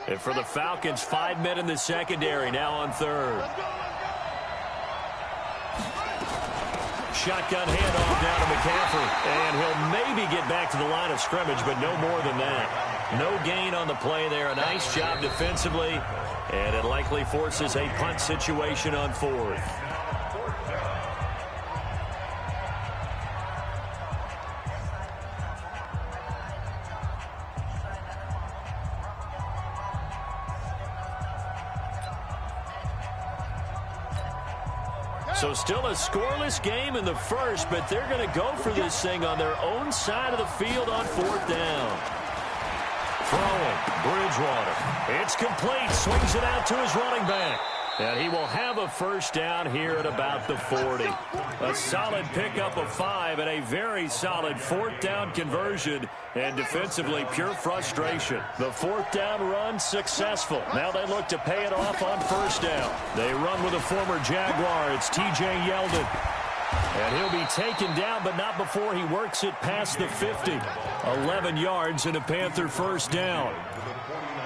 And for the Falcons, 5 men in the secondary, now on third. Shotgun handoff down to McCaffrey. And he'll maybe get back to the line of scrimmage, but no more than that. No gain on the play there. A nice job defensively. And it likely forces a punt situation on fourth. So still a scoreless game in the first, but they're going to go for this thing on their own side of the field on fourth down. Throwing, Bridgewater. It's complete. Swings it out to his running back. And he will have a first down here at about the 40. A solid pickup of 5 and a very solid fourth down conversion. And defensively, pure frustration. The fourth down run successful. Now they look to pay it off on first down. They run with a former Jaguar. It's T.J. Yeldon. And he'll be taken down, but not before he works it past the 50. 11 yards and a Panther first down.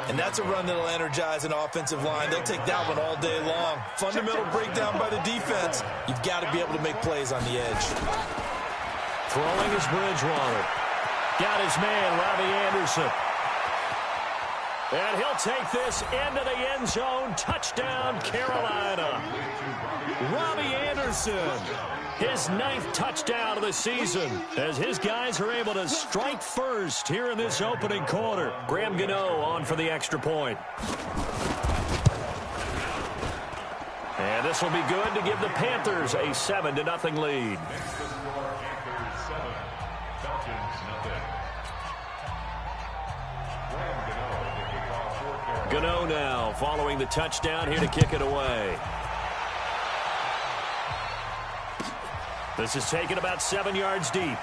And that's a run that'll energize an offensive line. They'll take that one all day long. Fundamental breakdown by the defense. You've got to be able to make plays on the edge. Throwing is Bridgewater. Got his man, Robbie Anderson. And he'll take this into the end zone. Touchdown, Carolina. Robbie Anderson. His 9th touchdown of the season as his guys are able to strike first here in this opening quarter. Graham Gano on for the extra point. And this will be good to give the Panthers a 7-0 lead. Gano now following the touchdown here to kick it away. This is taken about 7 yards deep. And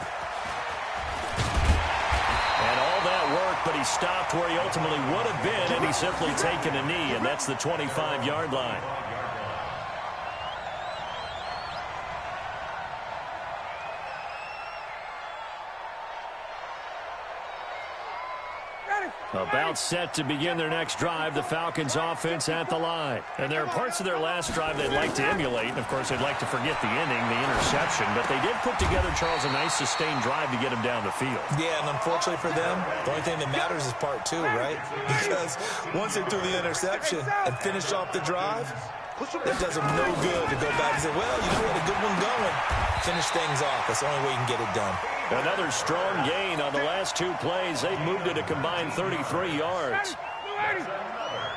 all that work, but he stopped where he ultimately would have been, and he's simply taken a knee, and that's the 25-yard line. About set to begin their next drive, the Falcons offense at the line. And there are parts of their last drive they'd like to emulate. And, of course, they'd like to forget the inning, the interception. But they did put together, Charles, a nice sustained drive to get him down the field. Yeah, and unfortunately for them, the only thing that matters is part 2, right? Because once they threw the interception and finished off the drive, it does them no good to go back and say, well, you know what, a good one going. Finish things off. That's the only way you can get it done. Another strong gain on the last 2 plays. They've moved it a combined 33 yards.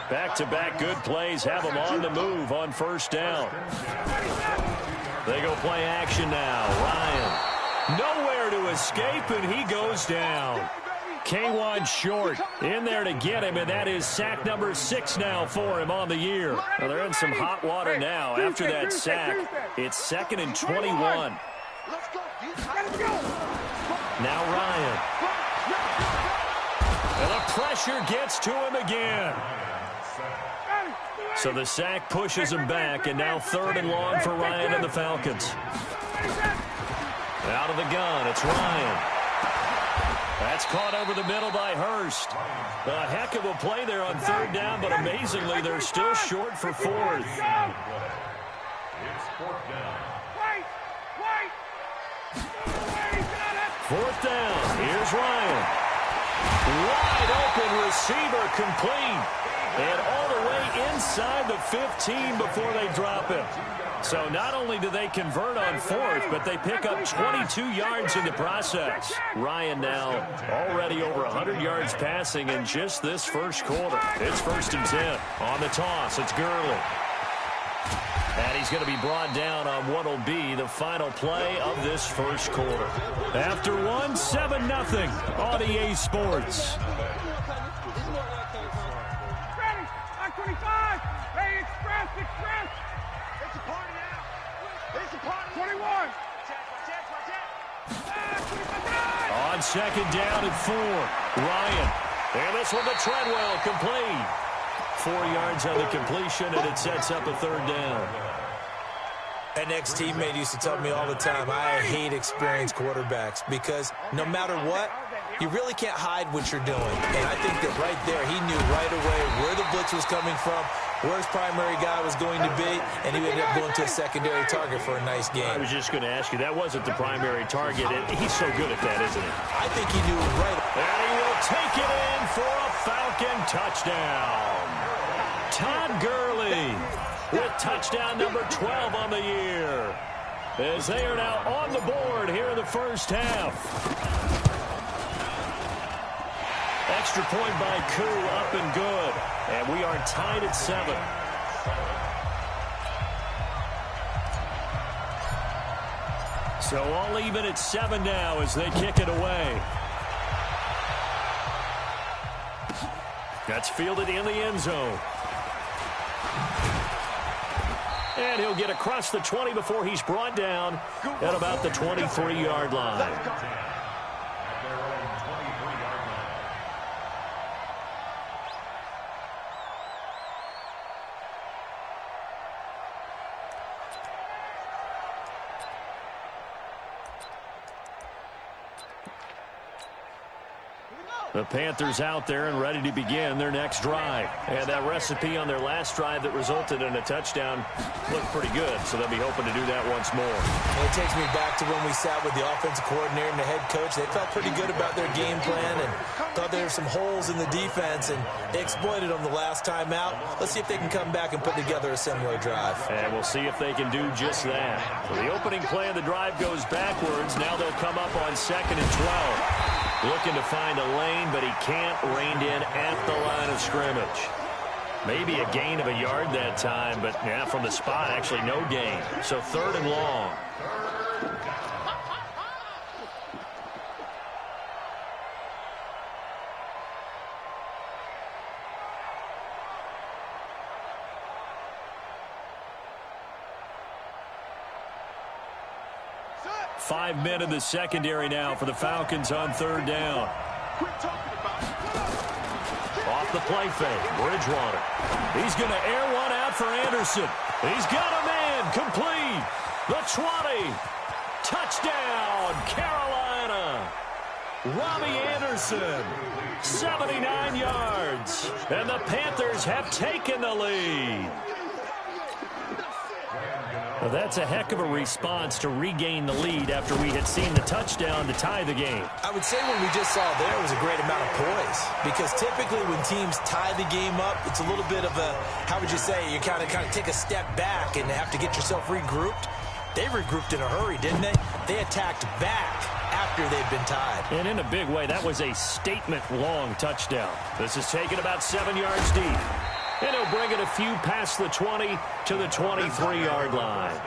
Back-to-back good plays have them on the move on first down. They go play action now. Ryan nowhere to escape, and he goes down. K1 short in there to get him, and that is sack number 6 now for him on the year. Well, they're in some hot water now after that sack. It's 2nd and 21. Now Ryan. And the pressure gets to him again. So the sack pushes him back, and now 3rd and long for Ryan and the Falcons. Out of the gun, it's Ryan. That's caught over the middle by Hurst. A heck of a play there on 3rd down, but amazingly, they're still short for 4th. It's 4th down. 4th down. Here's Ryan. Wide open receiver complete. And all the way inside the 15 before they drop him. So not only do they convert on 4th, but they pick up 22 yards in the process. Ryan now already over 100 yards passing in just this first quarter. It's 1st and 10. On the toss, it's Gurley. And he's going to be brought down on what will be the final play of this first quarter. After 1, 7-0 on EA Sports. On 2nd down and 4, Ryan. And this one to Treadwell, complete. 4 yards on the completion, and it sets up a 3rd down. An ex-teammate used to tell me all the time, I hate experienced quarterbacks because no matter what, You really can't hide what you're doing. And I think that right there, he knew right away where the blitz was coming from, where his primary guy was going to be, and he ended up going to a secondary target for a nice game. I was just going to ask you, that wasn't the primary target. He's so good at that, isn't he? I think he knew right. And he will take it in for a Falcon touchdown. Todd Gurley with touchdown number 12 on the year, as they are now on the board here in the first half. Extra point by Koo, up and good. And we are tied at 7. So all even at 7 now as they kick it away. That's fielded in the end zone. And he'll get across the 20 before he's brought down at about the 23-yard line. The Panthers out there and ready to begin their next drive. And that recipe on their last drive that resulted in a touchdown looked pretty good, so they'll be hoping to do that once more. And it takes me back to when we sat with the offensive coordinator and the head coach. They felt pretty good about their game plan and thought there were some holes in the defense, and they exploited them the last time out. Let's see if they can come back and put together a similar drive. And we'll see if they can do just that. So the opening play of the drive goes backwards. Now they'll come up on 2nd and 12. Looking to find a lane, but he can't. Reined in at the line of scrimmage. Maybe a gain of a yard that time, but yeah, from the spot, actually no gain. So 3rd and long. Five men in the secondary now for the Falcons on 3rd down. Off the play fake, Bridgewater. He's going to air one out for Anderson. He's got a man, complete. The 20. Touchdown, Carolina. Robbie Anderson, 79 yards. And the Panthers have taken the lead. Well, that's a heck of a response to regain the lead after we had seen the touchdown to tie the game. I would say what we just saw there was a great amount of poise, because typically when teams tie the game up, it's a little bit of a, how would you say, you kind of take a step back and have to get yourself regrouped. They regrouped in a hurry, didn't they? They attacked back after they'd been tied. And in a big way, that was a statement-long touchdown. This is taken about 7 yards deep. And he'll bring it a few past the 20 to the 23-yard line.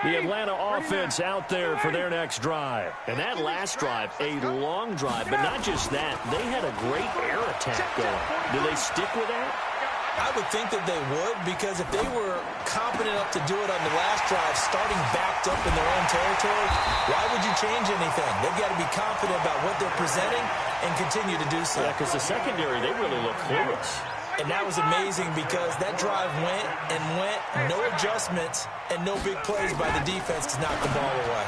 The Atlanta offense out there for their next drive. And that last drive, a long drive, but not just that. They had a great air attack going. Do they stick with that? I would think that they would, because if they were competent enough to do it on the last drive, starting backed up in their own territory, why would you change anything? They've got to be confident about what they're presenting and continue to do so. Yeah, because the secondary, they really look clueless. And that was amazing, because that drive went and went, no adjustments, and no big plays by the defense to knock the ball away.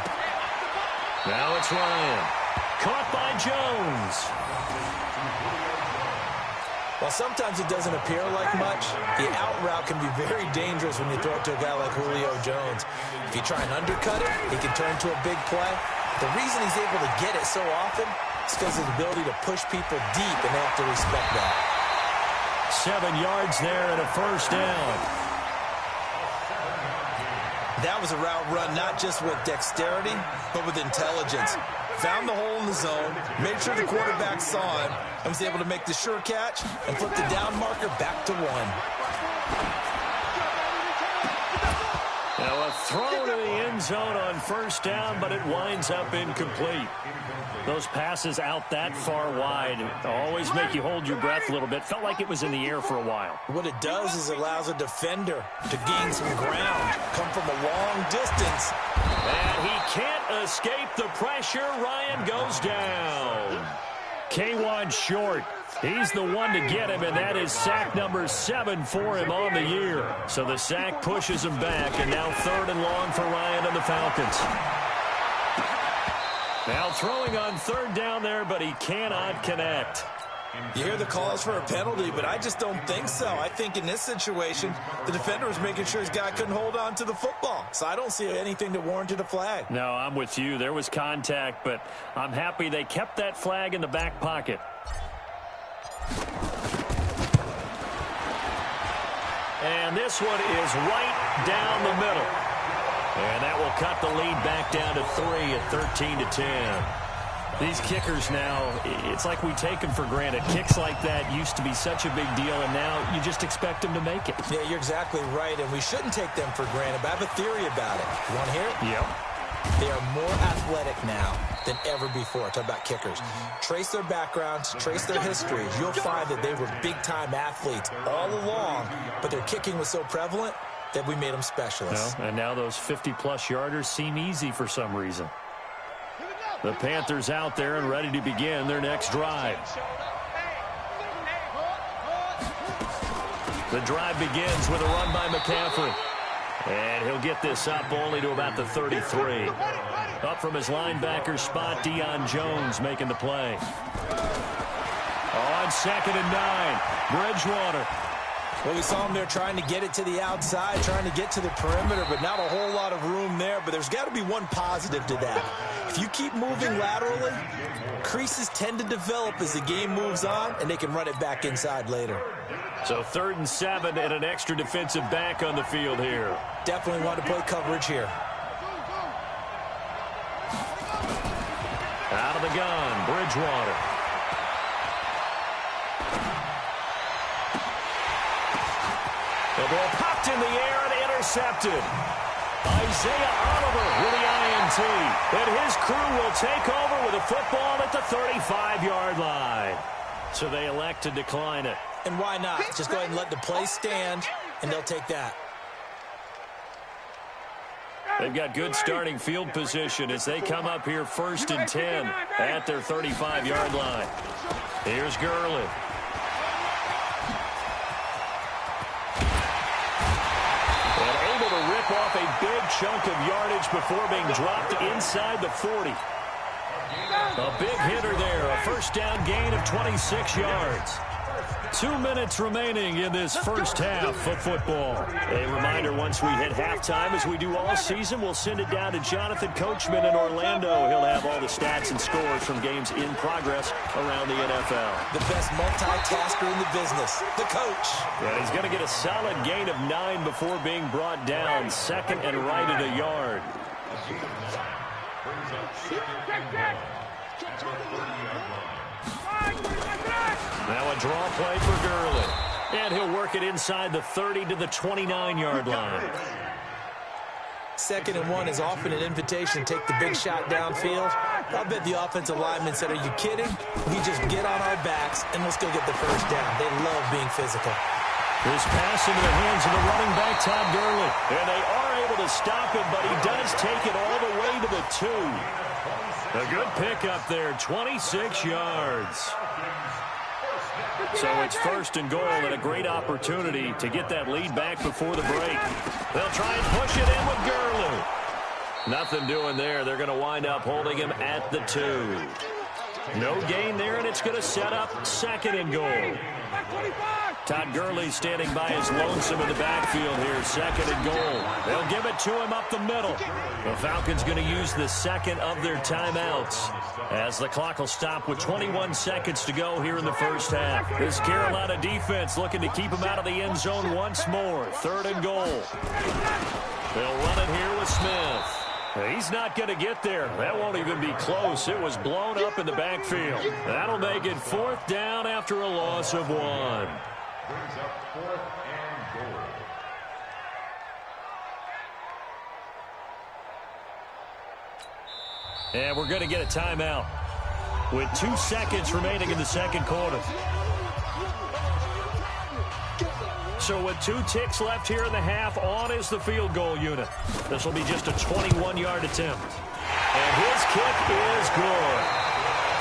Now it's Ryan. Caught by Jones. While sometimes it doesn't appear like much, the out route can be very dangerous when you throw it to a guy like Julio Jones. If you try and undercut it, he can turn to a big play. The reason he's able to get it so often is because of his ability to push people deep, and they have to respect that. 7 yards there and a first down. That was a route run not just with dexterity, but with intelligence. Found the hole in the zone, made sure the quarterback saw him, and was able to make the sure catch and flip the down marker back to 1. Now a throw to the end zone on first down, but it winds up incomplete. Those passes out that far wide always make you hold your breath a little bit. Felt like it was in the air for a while. What it does is it allows a defender to gain some ground, come from a long distance. And he can't escape the pressure. Ryan goes down. K1 short. He's the one to get him, and that is sack number 7 for him on the year. So the sack pushes him back, and now 3rd and long for Ryan and the Falcons. Now throwing on 3rd down there, but he cannot connect. You hear the calls for a penalty, but I just don't think so. I think in this situation, the defender was making sure his guy couldn't hold on to the football. So I don't see anything that warranted a flag. No, I'm with you. There was contact, but I'm happy they kept that flag in the back pocket. And this one is right down the middle. And that will cut the lead back down to 3 at 13-10. These kickers now, it's like we take them for granted. Kicks like that used to be such a big deal, and now you just expect them to make it. Yeah, you're exactly right, and we shouldn't take them for granted. But I have a theory about it. You want to hear it? Yep. They are more athletic now than ever before. Talk about kickers. Trace their backgrounds, trace their histories. You'll find that they were big-time athletes all along, but their kicking was so prevalent that we made them specialists. And now those 50-plus yarders seem easy for some reason. The Panthers out there and ready to begin their next drive. The drive begins with a run by McCaffrey. And he'll get this up only to about the 33. Up from his linebacker spot, Deion Jones making the play. On 2nd and 9, Bridgewater. Well, we saw him there trying to get it to the outside, trying to get to the perimeter, but not a whole lot of room there. But there's got to be one positive to that. If you keep moving laterally, creases tend to develop as the game moves on, and they can run it back inside later. So 3rd and 7 and an extra defensive back on the field here. Definitely want to play coverage here. Out of the gun, Bridgewater. The ball popped in the air and intercepted. Isaiah Oliver with the INT. And his crew will take over with a football at the 35-yard line. So they elect to decline it. And why not? Just go ahead and let the play stand, and they'll take that. They've got good starting field position as they come up here 1st and 10 at their 35-yard line. Here's Gurley. Rip off a big chunk of yardage before being dropped inside the 40. A big hitter there, a 1st down gain of 26 yards. 2 minutes remaining in this first half of football. A reminder, once we hit halftime, as we do all season, we'll send it down to Jonathan Coachman in Orlando. He'll have all the stats and scores from games in progress around the NFL. The best multitasker in the business, the coach. And he's going to get a solid gain of 9 before being brought down. 2nd and right at a yard. Now a draw play for Gurley. And he'll work it inside the 30 to the 29-yard line. 2nd and 1 is often an invitation to take the big shot downfield. I bet the offensive lineman said, are you kidding? We just get on our backs and let's go get the 1st down. They love being physical. This pass into the hands of the running back, Todd Gurley. And they are able to stop him, but he does take it all the way to the 2. A good pickup there, 26 yards. So it's 1st and goal and a great opportunity to get that lead back before the break. They'll try and push it in with Gurley. Nothing doing there. They're going to wind up holding him at the 2. No gain there, and it's going to set up 2nd and goal. Todd Gurley standing by his lonesome in the backfield here. 2nd and goal. They'll give it to him up the middle. The Falcons going to use the 2nd of their timeouts as the clock will stop with 21 seconds to go here in the first half. This Carolina defense looking to keep him out of the end zone once more. 3rd and goal. They'll run it here with Smith. He's not going to get there. That won't even be close. It was blown up in the backfield. That'll make it 4th down after a loss of 1. Brings up 4th and goal. And we're going to get a timeout with 2 seconds remaining in the 2nd quarter. So with 2 ticks left here in the half, on is the field goal unit. This will be just a 21-yard attempt. And his kick is good.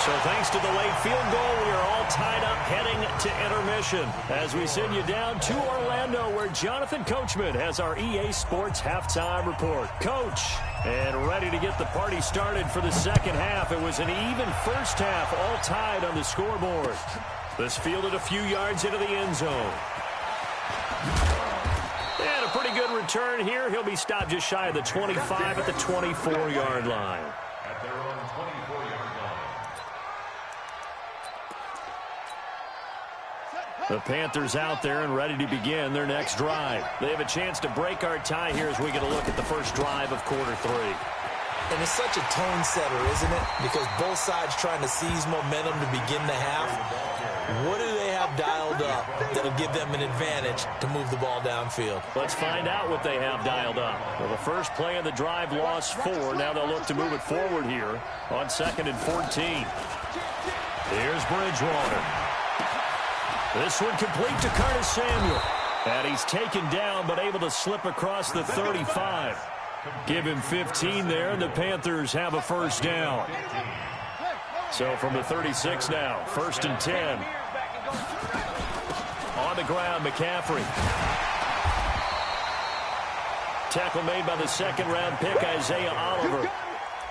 So thanks to the late field goal, we are all tied up heading to intermission as we send you down to Orlando where Jonathan Coachman has our EA Sports halftime report. Coach, and ready to get the party started for the second half. It was an even first half, all tied on the scoreboard. This fielded a few yards into the end zone. And a pretty good return here. He'll be stopped just shy of the 25 at the 24-yard line. At their own 24-yard line. The Panthers out there and ready to begin their next drive. They have a chance to break our tie here as we get a look at the first drive of quarter three. And it's such a tone setter, isn't it? Because both sides trying to seize momentum to begin the half. What do they have dialed up that'll give them an advantage to move the ball downfield? Let's find out what they have dialed up. Well, the first play of the drive lost 4. Now they'll look to move it forward here on 2nd and 14. Here's Bridgewater. This one complete to Curtis Samuel. And he's taken down but able to slip across the 35. Give him 15 there, and the Panthers have a first down. So from the 36 now, 1st and 10. On the ground, McCaffrey. Tackle made by the second-round pick, Isaiah Oliver.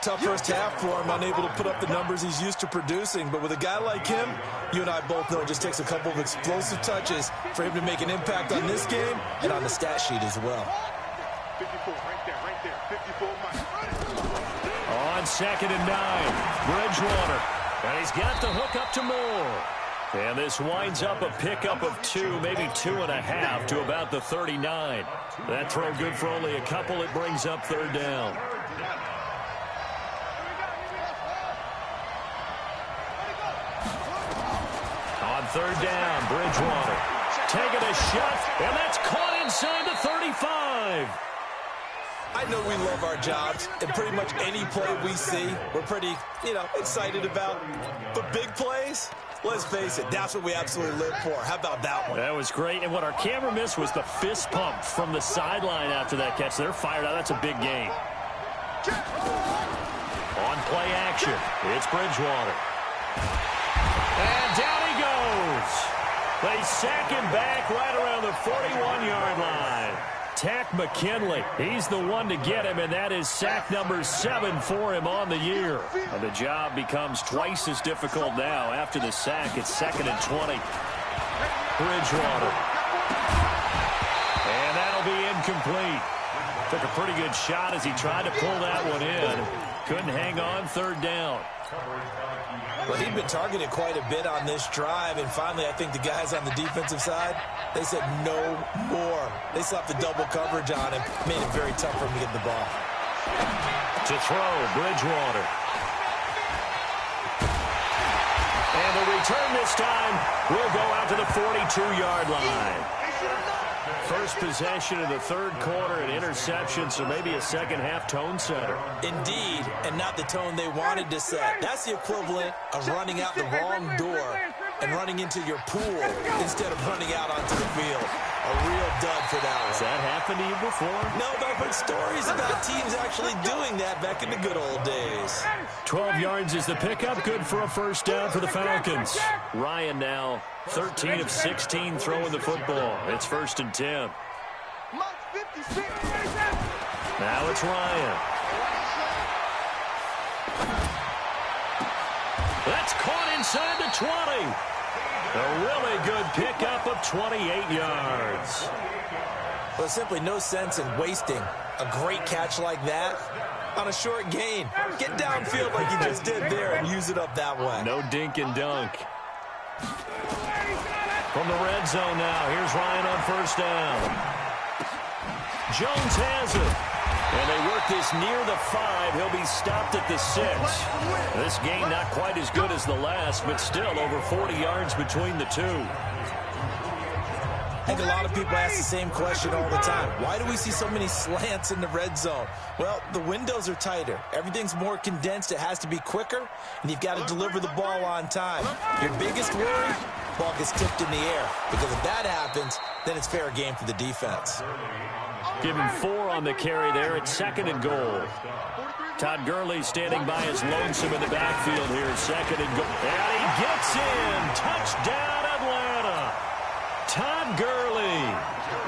Tough first half for him, unable to put up the numbers he's used to producing. But with a guy like him, you and I both know it just takes a couple of explosive touches for him to make an impact on this game and on the stat sheet as well. 54, right there, 54 miles. On 2nd and 9, Bridgewater. And he's got the hook up to Moore. And this winds up a pickup of 2, maybe 2.5 to about the 39. That throw good for only a couple. It brings up 3rd down. On 3rd down, Bridgewater. Taking a shot, and that's caught inside the 35. I know we love our jobs, and pretty much any play we see, we're pretty, excited about. But big plays, let's face it, that's what we absolutely live for. How about that one? That was great, and what our camera missed was the fist pump from the sideline after that catch. They're fired out. That's a big game. On play action, it's Bridgewater. And down he goes. They sack him back right around the 41-yard line. Tack McKinley, he's the one to get him, and that is sack number 7 for him on the year. And the job becomes twice as difficult now. After the sack, it's 2nd and 20. Bridgewater. And that'll be incomplete. Took a pretty good shot as he tried to pull that one in. Couldn't hang on, 3rd down. Well, he'd been targeted quite a bit on this drive, and finally I think the guys on the defensive side, they said no more. They slapped the double coverage on him, made it very tough for him to get the ball. To throw, Bridgewater. And the return this time will go out to the 42-yard line. First possession of the 3rd quarter, an interception, so maybe a second-half tone setter. Indeed, and not the tone they wanted to set. That's the equivalent of running out the wrong door and running into your pool instead of running out onto the field. A real dud for that one. Has that happened to you before? No, but I've heard stories about teams actually doing that back in the good old days. 12 yards is the pickup, good for a first down for the Falcons. Ryan now 13 of 16 throwing the football. It's 1st and 10. Now it's Ryan. That's caught inside the 20. A really good pickup of 28 yards. Well, simply no sense in wasting a great catch like that on a short gain. Get downfield like you just did there and use it up that way. No dink and dunk. From the red zone now, here's Ryan on 1st down. Jones has it. And they work this near the 5. He'll be stopped at the 6. This game not quite as good as the last, but still over 40 yards between the two. I think a lot of people ask the same question all the time. Why do we see so many slants in the red zone? Well, the windows are tighter. Everything's more condensed. It has to be quicker, and you've got to deliver the ball on time. Your biggest worry, ball gets tipped in the air. Because if that happens, then it's fair game for the defense. Give him 4 on the carry there at 2nd and goal. Todd Gurley standing by his lonesome in the backfield here, 2nd and goal. And he gets in. Touchdown, Atlanta. Todd Gurley,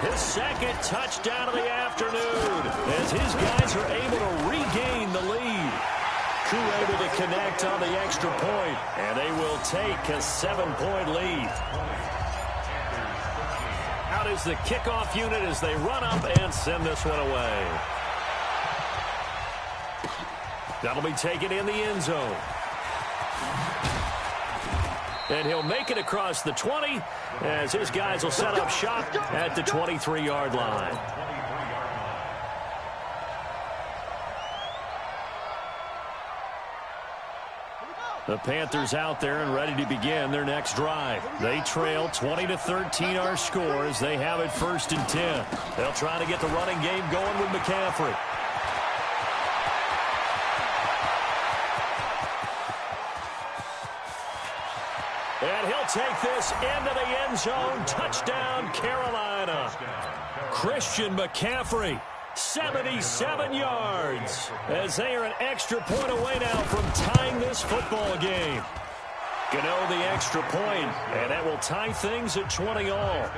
his 2nd touchdown of the afternoon, as his guys are able to regain the lead. Koo able to connect on the extra point, and they will take a 7-point lead. Out is the kickoff unit as they run up and send this one away. That'll be taken in the end zone. And he'll make it across the 20 as his guys will set up shop at the 23-yard line. The Panthers out there and ready to begin their next drive. They trail 20-13 our score as they have it 1st and 10. They'll try to get the running game going with McCaffrey. And he'll take this into the end zone. Touchdown, Carolina. Christian McCaffrey, 77 yards, as they are an extra point away now from tying this football game. Gano the extra point, and that will tie things at 20 all.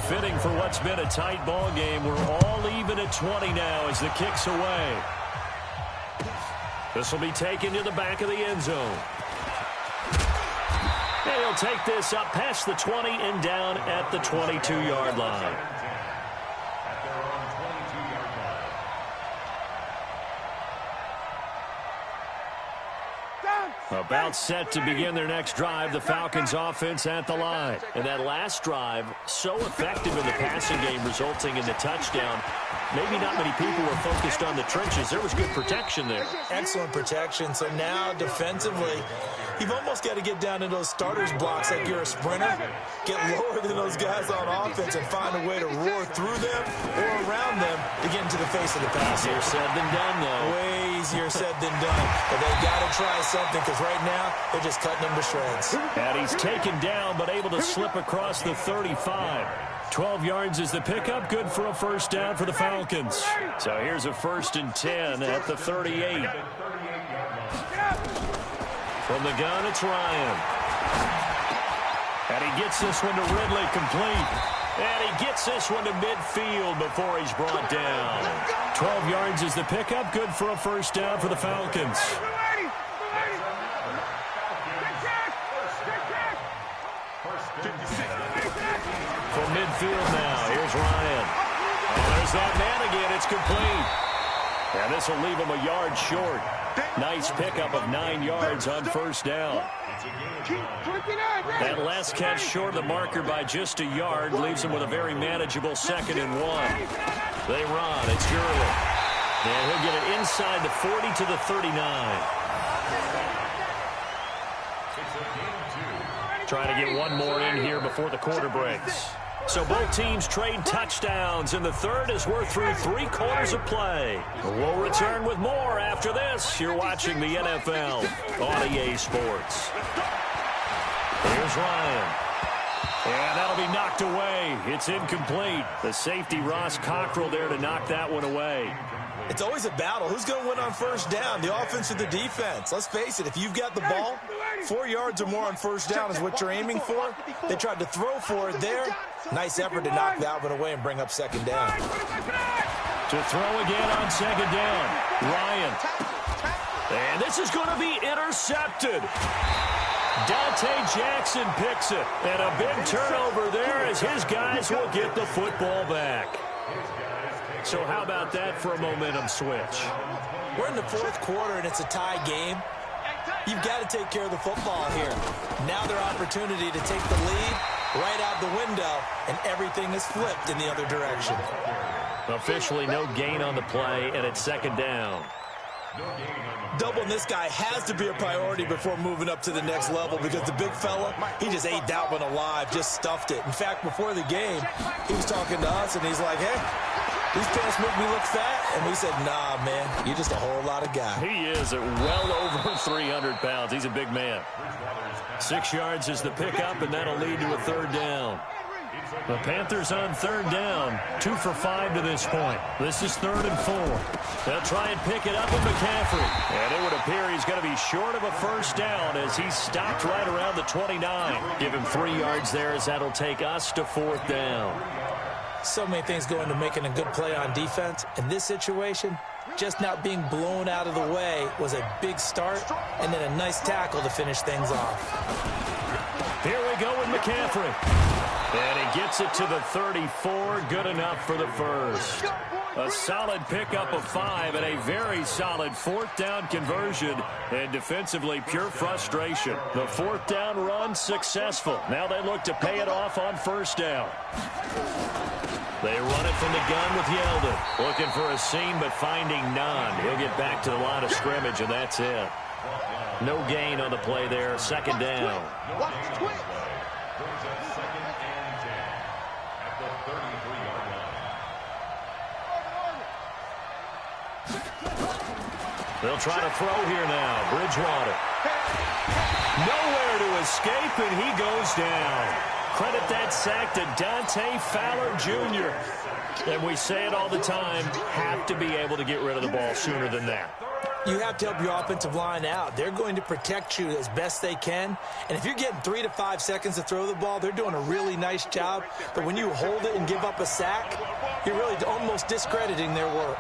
Fitting for what's been a tight ball game. We're all even at 20 now as the kick's away. This will be taken to the back of the end zone. And he'll take this up past the 20 and down at the 22-yard line. About set to begin their next drive, the Falcons offense at the line. And that last drive, so effective in the passing game, resulting in the touchdown. Maybe not many people were focused on the trenches. There was good protection there. Excellent protection. So now defensively, you've almost got to get down to those starters blocks like you're a sprinter. Get lower than those guys on offense and find a way to roar through them or around them to get into the face of the passer. Easier said than done, though. Way easier said than done. But they got to try something because right now they're just cutting them to shreds. And he's taken down but able to slip across the 35. 12 yards is the pickup. Good for a first down for the Falcons. So here's a 1st and 10 at the 38. From the gun, it's Ryan. And he gets this one to Ridley complete. And he gets this one to midfield before he's brought down. 12 yards is the pickup. Good for a first down for the Falcons. From midfield now, here's Ryan. And there's that man again. It's complete. And this will leave him a yard short. Nice pickup of 9 yards on first down. That last catch short of the marker by just a yard leaves him with a very manageable 2nd and 1. They run. It's Gurley. And he'll get it inside the 40 to the 39. Trying to get one more in here before the quarter breaks. So both teams trade touchdowns in the third as we're through 3 quarters of play. We'll return with more after this. You're watching the NFL on EA Sports. Here's Ryan. And that'll be knocked away. It's incomplete. The safety, Ross Cockrell, there to knock that one away. It's always a battle. Who's going to win on first down, the offense or the defense? Let's face it, if you've got the ball, 4 yards or more on first down is what you're aiming for. They tried to throw for it there. Nice effort to knock that one away and bring up 2nd down. To throw again on 2nd down, Ryan. And this is going to be intercepted. Dante Jackson picks it. And a big turnover there as his guys will get the football back. So how about that for a momentum switch? We're in the 4th quarter, and it's a tie game. You've got to take care of the football here. Now their opportunity to take the lead right out the window, and everything is flipped in the other direction. Officially no gain on the play, and it's 2nd down. Doubling this guy has to be a priority before moving up to the next level because the big fella, he just ate that one alive, just stuffed it. In fact, before the game, he was talking to us, and he's like, hey, These pants make me look fat. And we said, nah, man, you're just a whole lot of guy. He is at well over 300 pounds. He's a big man. 6 yards is the pickup, and that'll lead to a third down. The Panthers on third down, 2 for 5 to this point. This is 3rd and 4. They'll try and pick it up with McCaffrey. And it would appear he's going to be short of a first down as he's stopped right around the 29. Give him 3 yards there as that'll take us to 4th down. So many things go into making a good play on defense. In this situation, just not being blown out of the way was a big start, and then a nice tackle to finish things off. Here we go with McCaffrey. And he gets it to the 34. Good enough for the first. A solid pickup of 5 and a very solid 4th down conversion. And defensively, pure frustration. The 4th down run successful. Now they look to pay it off on first down. They run it from the gun with Yeldon. Looking for a seam, but finding none. He'll get back to the line of scrimmage, and that's it. No gain on the play there. 2nd down. They'll try to throw here now. Bridgewater. Nowhere to escape, and he goes down. Credit that sack to Dante Fowler Jr. And we say it all the time, have to be able to get rid of the ball sooner than that. You have to help your offensive line out. They're going to protect you as best they can. And if you're getting 3 to 5 seconds to throw the ball, they're doing a really nice job. But when you hold it and give up a sack, you're really almost discrediting their work.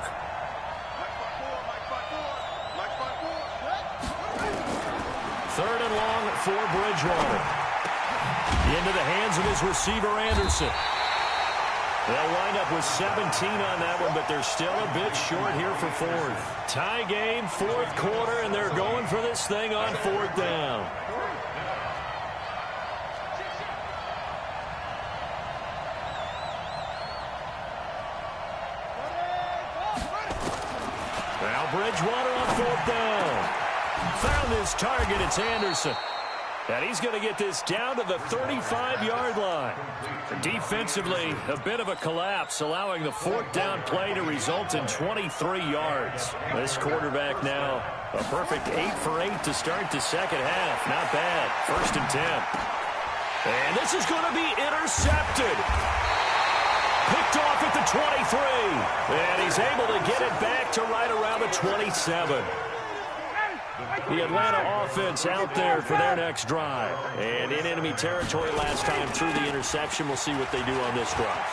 3rd and long for Bridgewater. Into the hands of his receiver, Anderson. They'll wind up with 17 on that one, but they're still a bit short here for 4th. Tie game, 4th quarter, and they're going for this thing on 4th down. Now Bridgewater on 4th down. Found his target, it's Anderson. And he's going to get this down to the 35-yard line. Defensively, a bit of a collapse, allowing the 4th down play to result in 23 yards. This quarterback now, a perfect 8 for 8 to start the second half. Not bad. 1st and 10. And this is going to be intercepted. Picked off at the 23. And he's able to get it back to right around the 27. The Atlanta offense out there for their next drive. And in enemy territory last time through the interception. We'll see what they do on this drive.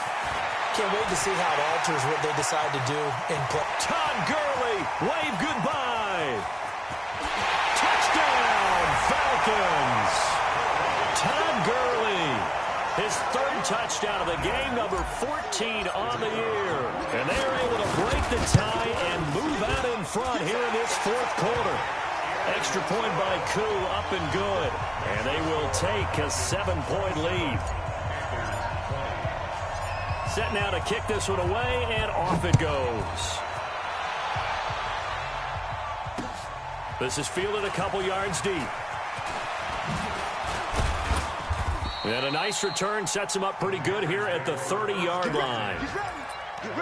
Can't wait to see how it alters what they decide to do in play. Todd Gurley, wave goodbye. Touchdown, Falcons. Todd Gurley, his 3rd touchdown of the game, number 14 on the year. And they're able to break the tie and move out in front here in this 4th quarter. Extra point by Koo, up and good. And they will take a 7-point lead. Set now to kick this one away, and off it goes. This is fielded a couple yards deep. And a nice return sets him up pretty good here at the 30-yard line.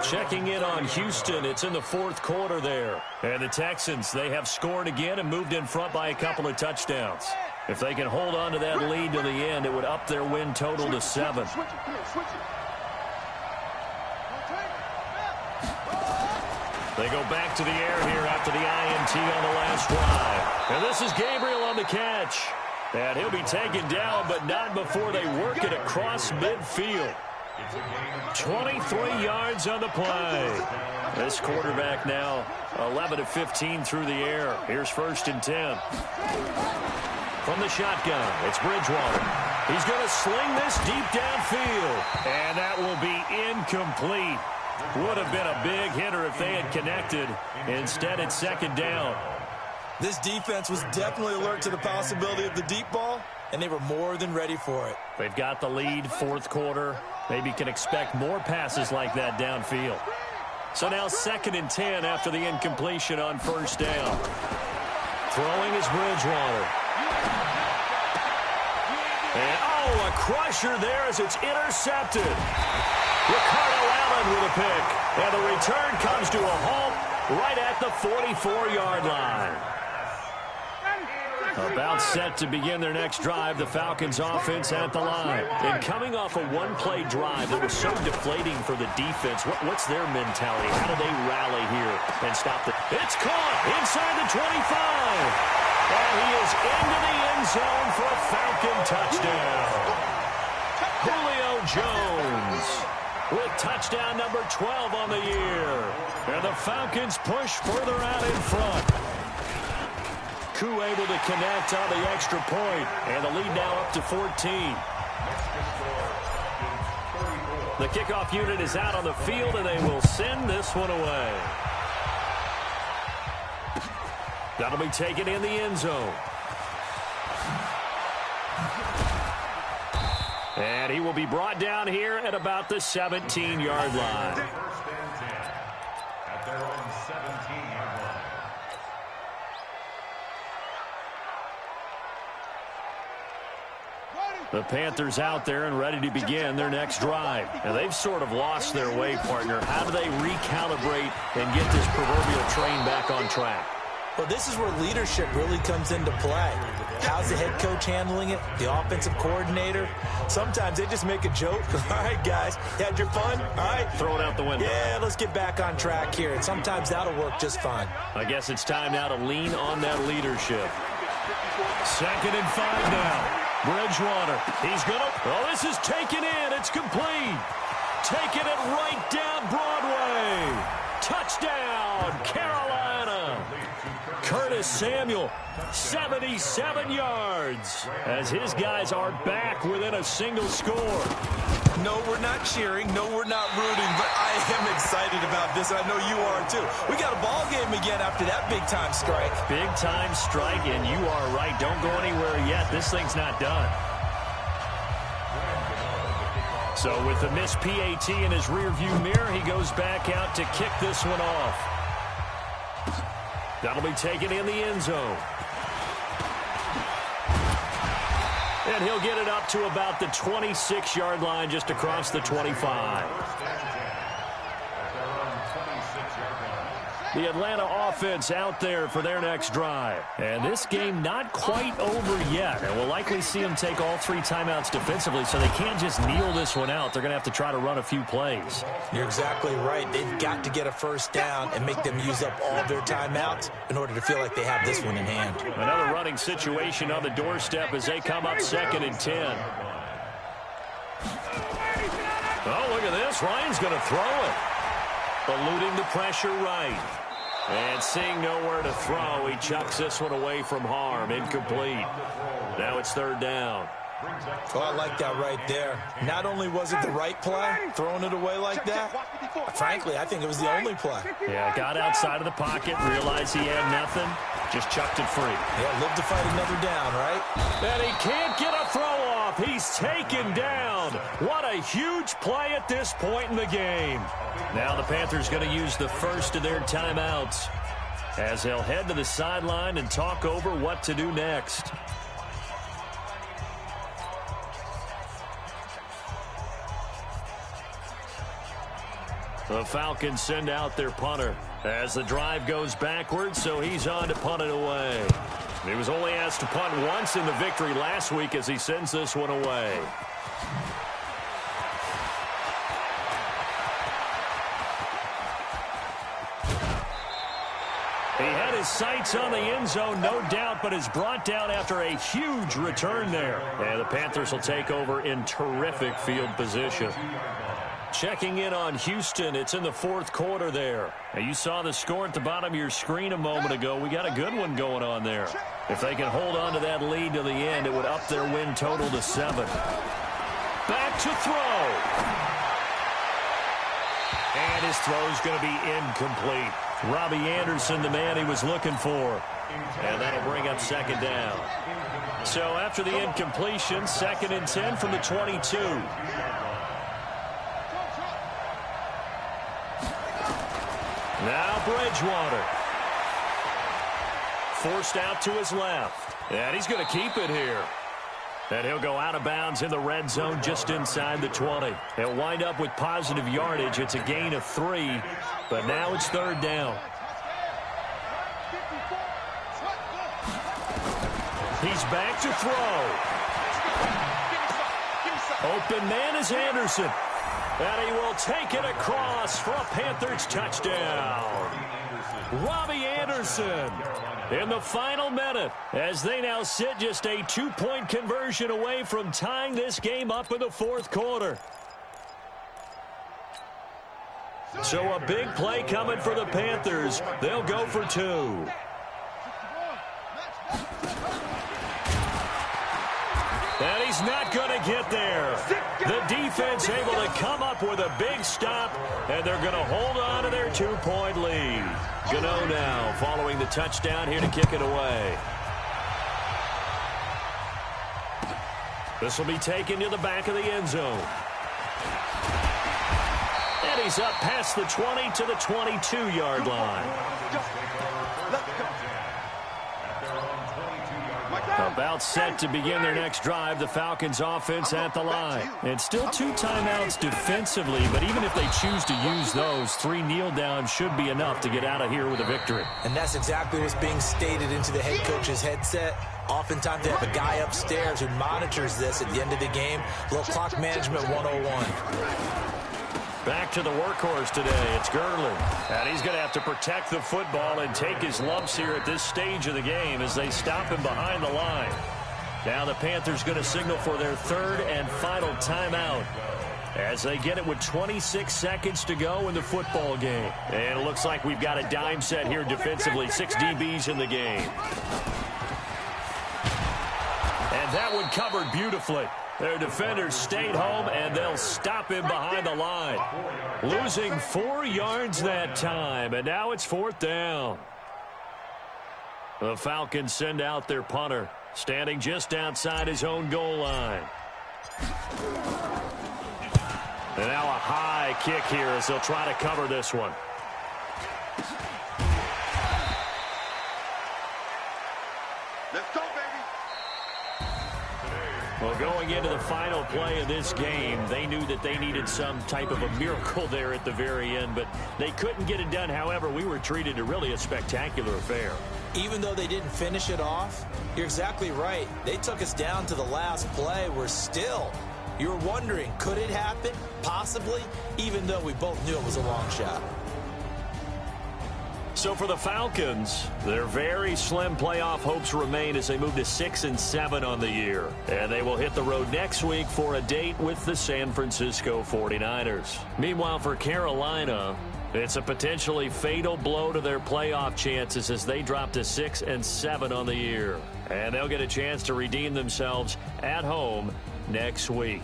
Checking in on Houston. It's in the 4th quarter there. And the Texans, they have scored again and moved in front by a couple of touchdowns. If they can hold on to that lead to the end, it would up their win total to 7. They go back to the air here after the INT on the last drive. And this is Gabriel on the catch. And he'll be taken down, but not before they work it across midfield. 23 yards on the play. This quarterback now 11 of 15 through the air. Here's 1st and 10. From the shotgun, it's Bridgewater. He's going to sling this deep downfield. And that will be incomplete. Would have been a big hitter if they had connected. Instead, it's 2nd down. This defense was definitely alert to the possibility of the deep ball, and they were more than ready for it. They've got the lead, 4th quarter. Maybe can expect more passes like that downfield. So now 2nd and 10 after the incompletion on 1st down. Throwing is Bridgewater. And, a crusher there as it's intercepted. Ricardo Allen with a pick. And the return comes to a halt right at the 44-yard line. About set to begin their next drive, the Falcons offense at the line. And coming off a one-play drive that was so deflating for the defense, what's their mentality? How do they rally here and stop it? It's caught inside the 25. And he is into the end zone for a Falcon touchdown. Julio Jones with touchdown number 12 on the year. And the Falcons push further out in front. Koo able to connect on the extra point, and the lead now up to 14. The kickoff unit is out on the field, and they will send this one away. That'll be taken in the end zone. And he will be brought down here at about the 17-yard line. First and 10 at their own 17-yard line. The Panthers out there and ready to begin their next drive. And they've sort of lost their way, partner. How do they recalibrate and get this proverbial train back on track? Well, this is where leadership really comes into play. How's the head coach handling it? The offensive coordinator? Sometimes they just make a joke. All right, guys, you had your fun? All right. Throw it out the window. Yeah, let's get back on track here. And sometimes that'll work just fine. I guess it's time now to lean on that leadership. 2nd and 5 now. Bridgewater. He's going to... Oh, this is taken in. It's complete. Taking it right down Broadway. Touchdown, Carolina. Curtis Samuel, 77 yards, as his guys are back within a single score. No, we're not cheering. No, we're not rooting, but I am excited about this. I know you are, too. We got a ball game again after that big-time strike. Big-time strike, and you are right. Don't go anywhere yet. This thing's not done. So with the missed PAT in his rearview mirror, he goes back out to kick this one off. That'll be taken in the end zone. And he'll get it up to about the 26-yard line, just across the 25. The Atlanta offense out there for their next drive. And this game not quite over yet. And we'll likely see them take all 3 timeouts defensively, so they can't just kneel this one out. They're going to have to try to run a few plays. You're exactly right. They've got to get a first down and make them use up all their timeouts in order to feel like they have this one in hand. Another running situation on the doorstep as they come up 2nd and 10. Oh, look at this. Ryan's going to throw it. Eluding the pressure right. And seeing nowhere to throw, he chucks this one away from harm. Incomplete. Now it's 3rd down. Well, I like that right there. Not only was it the right play, throwing it away like that, frankly, I think it was the only play. Yeah, got outside of the pocket, realized he had nothing, just chucked it free. Yeah, live to fight another down, right? And he can't get a throw off. He's taken down. What a huge play at this point in the game. Now the Panthers going to use the first of their timeouts as they'll head to the sideline and talk over what to do next. The Falcons send out their punter as the drive goes backwards, so he's on to punt it away. He was only asked to punt once in the victory last week as he sends this one away. He had his sights on the end zone, no doubt, but is brought down after a huge return there. And the Panthers will take over in terrific field position. Checking in on Houston, it's in the 4th quarter there. Now, you saw the score at the bottom of your screen a moment ago. We got a good one going on there. If they can hold on to that lead to the end, it would up their win total to 7. Back to throw. And his throw's going to be incomplete. Robbie Anderson, the man he was looking for. And that'll bring up 2nd down. So after the incompletion, 2nd and 10 from the 22. Now Bridgewater. Forced out to his left. And he's going to keep it here. And he'll go out of bounds in the red zone just inside the 20. He'll wind up with positive yardage. It's a gain of 3, but now it's third down. He's back to throw. Open man is Anderson. And he will take it across for a Panthers touchdown. Robbie Anderson in the final minute as they now sit just a 2-point conversion away from tying this game up in the fourth quarter. So a big play coming for the Panthers. They'll go for 2. And he's not going to get there. The defense able to come up with a big stop, and they're going to hold on to their 2-point lead. Gano now following the touchdown here to kick it away. This will be taken to the back of the end zone. And he's up past the 20 to the 22-yard line. About set to begin their next drive, the Falcons offense at the line. And still 2 timeouts defensively, but even if they choose to use those, 3 kneel downs should be enough to get out of here with a victory. And that's exactly what's being stated into the head coach's headset. Oftentimes they have a guy upstairs who monitors this at the end of the game. A little clock management 101. Back to the workhorse today. It's Gurley. And he's going to have to protect the football and take his lumps here at this stage of the game as they stop him behind the line. Now the Panthers going to signal for their 3rd and final timeout as they get it with 26 seconds to go in the football game. And it looks like we've got a dime set here defensively. 6 DBs in the game. And that one covered beautifully. Their defenders stayed home, and they'll stop him behind the line. Losing 4 yards that time, and now it's 4th down. The Falcons send out their punter, standing just outside his own goal line. And now a high kick here as they'll try to cover this one. Let's go, baby. Well, going into the final play of this game, they knew that they needed some type of a miracle there at the very end, but they couldn't get it done. However, we were treated to really a spectacular affair. Even though they didn't finish it off, you're exactly right. They took us down to the last play. We're still, you're wondering, could it happen? Possibly, even though we both knew it was a long shot. So for the Falcons, their very slim playoff hopes remain as they move to 6-7 on the year. And they will hit the road next week for a date with the San Francisco 49ers. Meanwhile, for Carolina, it's a potentially fatal blow to their playoff chances as they drop to 6-7 on the year. And they'll get a chance to redeem themselves at home next week.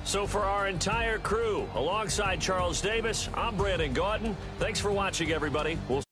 So for our entire crew, alongside Charles Davis, I'm Brandon Gaudin. Thanks for watching, everybody. We'll